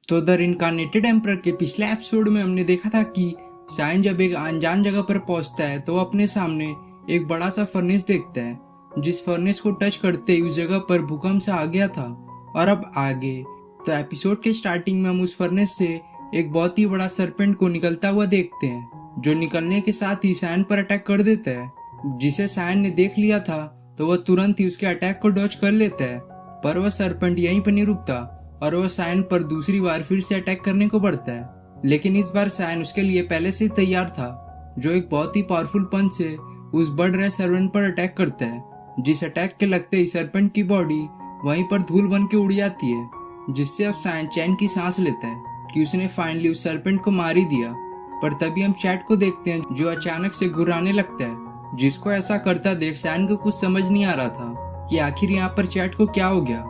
तो the incarnated emperor के पिछले एपिसोड में हमने देखा था कि साइन जब एक अनजान जगह पर पहुंचता है तो अपने सामने एक बड़ा सा फर्नेस देखता है। जिस फर्नेस को टच करते ही उस जगह पर भूकंप सा आ गया था। और अब आगे तो एपिसोड के स्टार्टिंग में हम उस फर्नेस से एक बहुत ही बड़ा सरपेंट को निकलता हुआ देखते हैं, जो निकलने के साथ ही साइन पर अटैक कर देता है। जिसे साइन ने देख लिया था तो वह तुरंत ही उसके अटैक को डॉज कर लेता है। पर वह सरपेंट यहीं पर नहीं रुकता और वह साइन पर दूसरी बार फिर से अटैक करने को बढ़ता है। लेकिन इस बार साइन उसके लिए पहले से ही तैयार था, जो एक बहुत ही पावरफुल पंच से उस बढ़ रहे सर्पेंट पर अटैक करता है। जिस अटैक के लगते ही सर्पेंट की बॉडी वहीं पर धूल बन के उड़ जाती है, जिससे अब साइन चैन की सांस लेता है कि उसने फाइनली उस सर्पेंट को मार ही दिया। पर तभी हम चैट को देखते हैं, जो अचानक से घुराने लगता है। जिसको ऐसा करता देख साइन को कुछ समझ नहीं आ रहा था कि आखिर यहाँ पर चैट को क्या हो गया।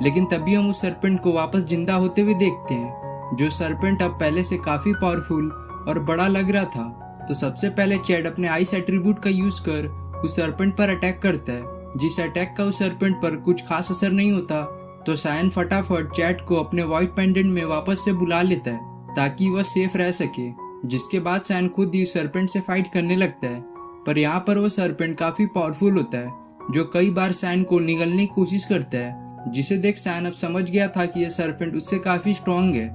लेकिन तभी हम उस सरपेंट को वापस जिंदा होते हुए देखते हैं, जो सरपेंट अब पहले से काफी पावरफुल और बड़ा लग रहा था। तो सबसे पहले चैट अपने आइस एट्रीब्यूट का यूज कर उस सरपेंट पर अटैक करता है। जिस अटैक का उस सरपेंट पर कुछ खास असर नहीं होता, तो साइन फटाफट चैट को अपने व्हाइट पेंडेंट में वापस से बुला लेता है ताकि वह सेफ रह सके। जिसके बाद साइन खुद ही उस सरपेंट से फाइट करने लगता है। पर यहाँ पर वो सरपेंट काफी पावरफुल होता है, जो कई बार साइन को निगलने की कोशिश करता है। जिसे देख साइन अब समझ गया था कि यह सरपेंट उससे काफी स्ट्रांग है,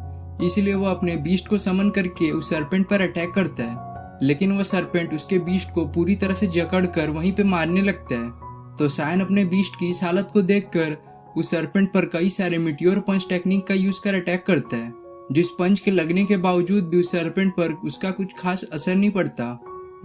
इसलिए वो अपने बीस्ट को समन करके उस सरपेंट पर अटैक करता है। लेकिन वह सरपेंट उसके बीस्ट को पूरी तरह से जकड़ कर वहीं पे मारने लगता है। तो साइन अपने बीस्ट की इस हालत को देखकर उस सरपेंट पर कई सारे मिटियोर पंच टेक्निक का यूज कर अटैक करता है। जिस पंच के लगने के बावजूद भी उस सरपेंट पर उसका कुछ खास असर नहीं पड़ता।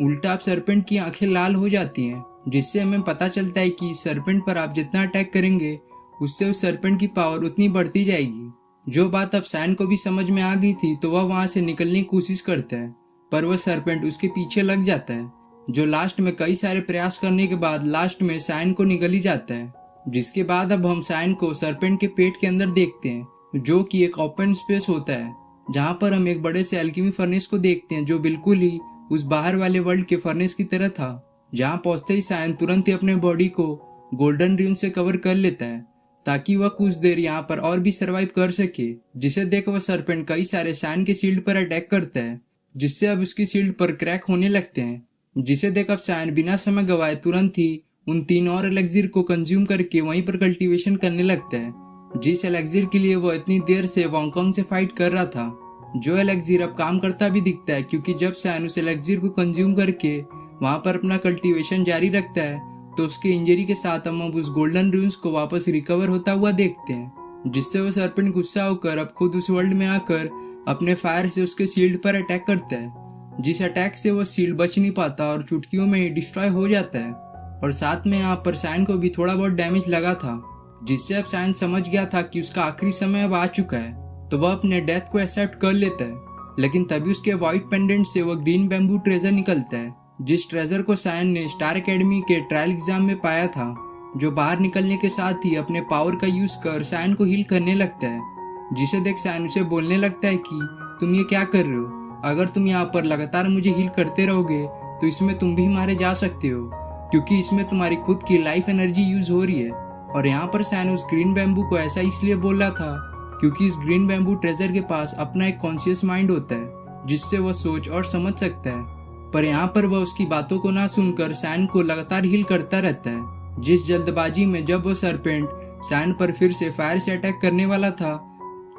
उल्टा अब सरपेंट की आंखें लाल हो जाती हैं, जिससे हमें पता चलता है कि इस सरपेंट पर आप जितना अटैक करेंगे उससे उस सरपेंट की पावर उतनी बढ़ती जाएगी। जो बात अब साइन को भी समझ में आ गई थी, तो वह वहां से निकलने की कोशिश करता है, पर वह सरपेंट उसके पीछे लग जाता है, जो लास्ट में कई सारे प्रयास करने के बाद लास्ट में साइन को निगल ही जाता है। जिसके बाद अब हम साइन को सरपेंट के पेट के अंदर देखते हैं, जो कि एक ओपन स्पेस होता है, जहाँ पर हम एक बड़े से एल्केमी फर्नेस को देखते हैं, जो बिल्कुल ही उस बाहर वाले वर्ल्ड के फर्नेस की तरह था। जहाँ पहुंचते ही साइन तुरंत ही अपने बॉडी को गोल्डन र्यून से कवर कर लेता है, ताकि वह कुछ देर यहाँ पर और भी सरवाइव कर सके। जिसे देख वह सरपेंट कई सारे साइन के शील्ड पर अटैक करता है, जिससे अब उसकी शील्ड पर क्रैक होने लगते हैं। जिसे देख अब साइन बिना समय गवाए तुरंत ही उन 3 और एलेक्सिर को कंज्यूम करके वहीं पर कल्टीवेशन करने लगता है, जिस एलेक्सिर के लिए वह इतनी देर से वॉन्गकॉन्ग से फाइट कर रहा था। जो एलेक्सिर अब काम करता भी दिखता है, क्योंकि जब साइन उस एलेक्सिर को कंज्यूम करके वहां पर अपना कल्टीवेशन जारी रखता है, तो उसके इंजरी के साथ हम अब उस गोल्डन रून्स को वापस रिकवर होता हुआ देखते हैं। जिससे वो सरपेंट गुस्सा होकर अब खुद उस वर्ल्ड में आकर अपने फायर से उसके शील्ड पर अटैक करता है। जिस अटैक से वो शील्ड बच नहीं पाता और चुटकियों में ही डिस्ट्रॉय हो जाता है। और साथ में यहाँ पर साइन को भी थोड़ा बहुत डैमेज लगा था, जिससे अब साइन समझ गया था कि उसका आखिरी समय अब आ चुका है, तो वह अपने डेथ को एक्सेप्ट कर लेता है। लेकिन तभी उसके व्हाइट पेंडेंट से वह ग्रीन बैम्बू ट्रेजर निकलता है, जिस ट्रेजर को साइन ने स्टार एकेडमी के ट्रायल एग्जाम में पाया था। जो बाहर निकलने के साथ ही अपने पावर का यूज कर साइन को हील करने लगता है। जिसे देख साइन उसे बोलने लगता है कि तुम ये क्या कर रहे हो, अगर तुम यहाँ पर लगातार मुझे हील करते रहोगे तो इसमें तुम भी मारे जा सकते हो, क्योंकि इसमें तुम्हारी खुद की लाइफ एनर्जी यूज हो रही है। और यहाँ पर साइन उस ग्रीन बैम्बू को ऐसा इसलिए बोल रहा था क्योंकि इस ग्रीन बैम्बू ट्रेजर के पास अपना एक कॉन्शियस माइंड होता है, जिससे वह सोच और समझ सकता है। पर यहाँ पर वह उसकी बातों को ना सुनकर साइन को लगातार हील करता रहता है। जिस जल्दबाजी में जब वह सरपेंट साइन पर फिर से फायर से अटैक करने वाला था,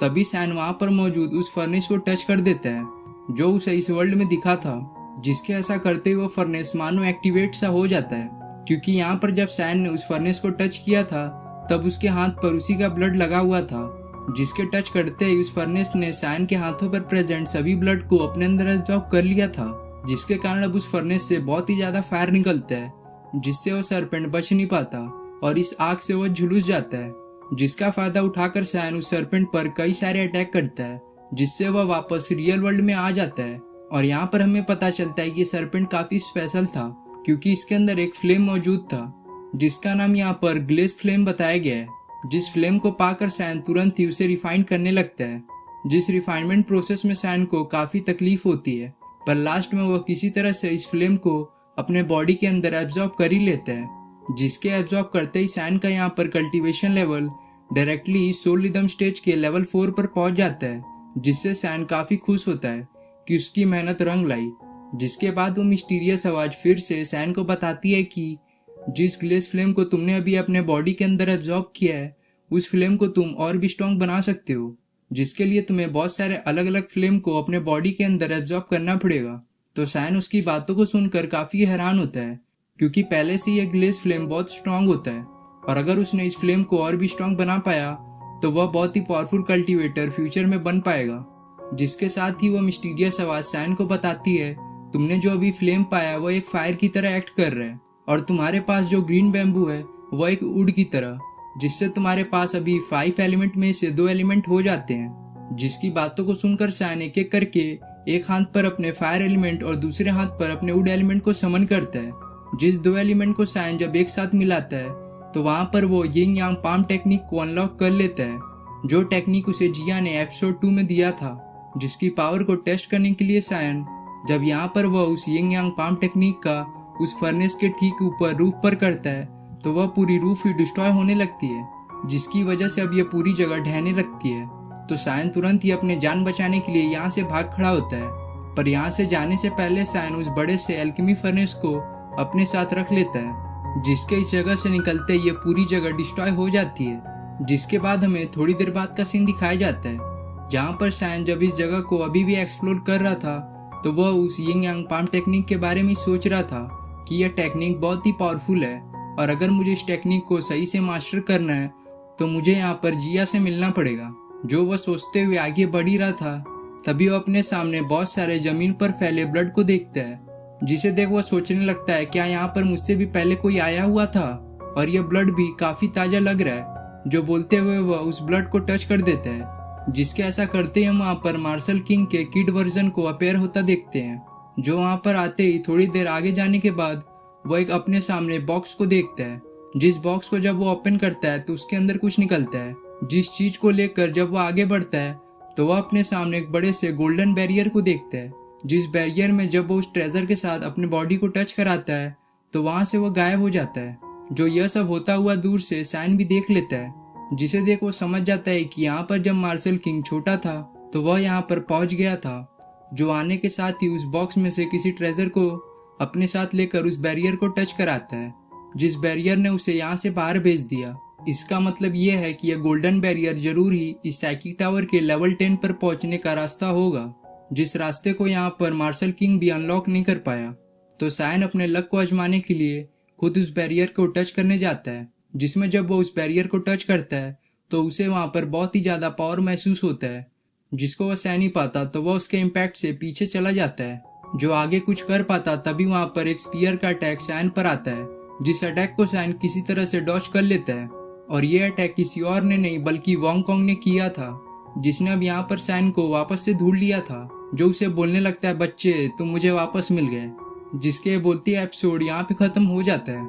तभी साइन वहां पर मौजूद उस फर्नेस को टच कर देता है, जो उसे इस वर्ल्ड में दिखा था। जिसके ऐसा करते हुए फर्नेस मानो एक्टिवेट सा हो जाता है, क्योंकि यहाँ पर जब साइन ने उस फर्नेस को टच किया था तब उसके हाथ पर उसी का ब्लड लगा हुआ था। जिसके टच करते ही उस फर्नेस ने साइन के हाथों पर प्रेजेंट सभी ब्लड को अपने अंदर एब्जॉर्ब कर लिया था, जिसके कारण अब उस फर्नेस से बहुत ही ज्यादा फायर निकलता है, जिससे वो सरपेंट बच नहीं पाता और इस आग से वो झुलस जाता है। जिसका फायदा उठाकर साइन उस सरपेंट पर कई सारे अटैक करता है, जिससे वह वापस रियल वर्ल्ड में आ जाता है। और यहाँ पर हमें पता चलता है कि सरपेंट काफी स्पेशल था, क्योंकि इसके अंदर एक फ्लेम मौजूद था, जिसका नाम यहाँ पर ग्लेज फ्लेम बताया गया है। जिस फ्लेम को पाकर साइन तुरंत ही उसे रिफाइन करने लगता है, जिस रिफाइनमेंट प्रोसेस में साइन को काफी तकलीफ होती है, पर लास्ट में वह किसी तरह से इस फ्लेम को अपने बॉडी के अंदर एब्जॉर्ब कर ही लेता है। जिसके एब्जॉर्ब करते ही साइन का यहाँ पर cultivation level directly soul rhythm stage के लेवल 4 पर पहुंच जाता है, जिससे सैन काफी खुश होता है कि उसकी मेहनत रंग लाई। जिसके बाद वो मिस्टीरियस आवाज फिर से सैन को बताती है कि जिस ग्लेस फ्लेम को तुमने अभी अपने बॉडी के अंदर एब्जॉर्ब किया है, उस फ्लेम को तुम और भी स्ट्रॉन्ग बना सकते हो, जिसके लिए तुम्हें बहुत सारे अलग अलग फ्लेम को अपने बॉडी के अंदर एब्जॉर्ब करना पड़ेगा। तो सैन उसकी बातों को सुनकर काफी हैरान होता है, क्योंकि पहले से यह ग्लेस फ्लेम बहुत स्ट्रांग होता है, और अगर उसने इस फ्लेम को और भी स्ट्रांग बना पाया तो वह बहुत ही पावरफुल कल्टीवेटर फ्यूचर में बन पाएगा। जिसके साथ ही वह मिस्टीरियस आवाज सैन को बताती है, तुमने जो अभी फ्लेम पाया वह एक फायर की तरह एक्ट कर रहा है, और तुम्हारे पास जो ग्रीन बैम्बू है वह एक वुड की तरह, जिससे तुम्हारे पास अभी 5 एलिमेंट में से 2 एलिमेंट हो जाते हैं। जिसकी बातों को सुनकर सैन एक एक करके एक हाथ पर अपने फायर एलिमेंट और दूसरे हाथ पर अपने वुड एलिमेंट को समन करता है। जिस 2 एलिमेंट को सैन जब एक साथ मिलाता है तो वहां पर वो यिंग यांग पाम टेक्निक को अनलॉक कर लेता है, जो टेक्निक उसे जिया ने एपिसोड 2 में दिया था। जिसकी पावर को टेस्ट करने के लिए सैन जब यहाँ पर वह उस यिंग यांग पाम टेक्निक का उस फर्नेस के ठीक ऊपर रूफ पर करता है तो वह पूरी रूफ ही डिस्ट्रॉय होने लगती है, जिसकी वजह से अब यह पूरी जगह ढहने लगती है। तो सैन तुरंत ही अपने जान बचाने के लिए यहाँ से भाग खड़ा होता है, पर यहाँ से जाने से पहले सैन उस बड़े से एल्केमी फर्नेस को अपने साथ रख लेता है, जिसके इस जगह से निकलते ये पूरी जगह डिस्ट्रॉय हो जाती है। जिसके बाद हमें थोड़ी देर बाद का सीन दिखाया जाता है, जहाँ पर सैन जब इस जगह को अभी भी एक्सप्लोर कर रहा था तो वह उस यिंग यांग पाम टेक्निक के बारे में सोच रहा था कि यह टेक्निक बहुत ही पावरफुल है, और अगर मुझे इस टेक्निक को सही से मास्टर करना है तो मुझे यहाँ पर जिया से मिलना पड़ेगा। जो वह सोचते हुए आगे बढ़ ही रहा था, तभी वो अपने सामने बहुत सारे जमीन पर फैले ब्लड को देखता है, जिसे देख वह सोचने लगता है क्या यहाँ पर मुझसे भी पहले कोई आया हुआ था, और यह ब्लड भी काफी ताजा लग रहा है। जो बोलते हुए वह उस ब्लड को टच कर देता है, जिसके ऐसा करते ही हम वहाँ पर मार्शल किंग के किड वर्जन को अपेयर होता देखते हैं। जो वहाँ पर आते ही थोड़ी देर आगे जाने के बाद वह एक अपने सामने बॉक्स को देखता है, जिस बॉक्स को जब वो ओपन करता है तो उसके अंदर कुछ निकलता है। जिस चीज को लेकर जब वो आगे बढ़ता है तो वह अपने सामने एक बड़े से गोल्डन बैरियर को देखता है, जिस बैरियर में जब वो उस ट्रेजर के साथ अपने बॉडी को टच कराता है तो वहां से वो गायब हो जाता है। जो यह सब होता हुआ दूर से सैन भी देख लेता है, जिसे देख वो समझ जाता है कि यहाँ पर जब मार्शल किंग छोटा था तो वह यहाँ पर पहुंच गया था। जो आने के साथ ही उस बॉक्स में से किसी ट्रेजर को अपने साथ लेकर उस बैरियर को टच कराता है, जिस बैरियर ने उसे यहाँ से बाहर भेज दिया। इसका मतलब यह है कि यह गोल्डन बैरियर जरूर ही इस साइकिक टावर के लेवल 10 पर पहुंचने का रास्ता होगा, जिस रास्ते को यहाँ पर मार्शल किंग भी अनलॉक नहीं कर पाया। तो सैन अपने लक को आजमाने के लिए खुद उस बैरियर को टच करने जाता है, जिसमें जब वो उस बैरियर को टच करता है तो उसे वहाँ पर बहुत ही ज़्यादा पावर महसूस होता है, जिसको वह सह नहीं पाता तो वह उसके इम्पैक्ट से पीछे चला जाता है। जो आगे कुछ कर पाता तभी वहाँ पर एक स्पीयर का अटैक सैन पर आता है, जिस अटैक को सैन किसी तरह से डॉज कर लेता है। और ये अटैक किसी और ने नहीं बल्कि वोंग कॉन्ग ने किया था, जिसने अब यहाँ पर सैन को वापस से ढूंढ लिया था। जो उसे बोलने लगता है, बच्चे तुम मुझे वापस मिल गए। जिसके बोलती एपिसोड यहाँ पे खत्म हो जाता है।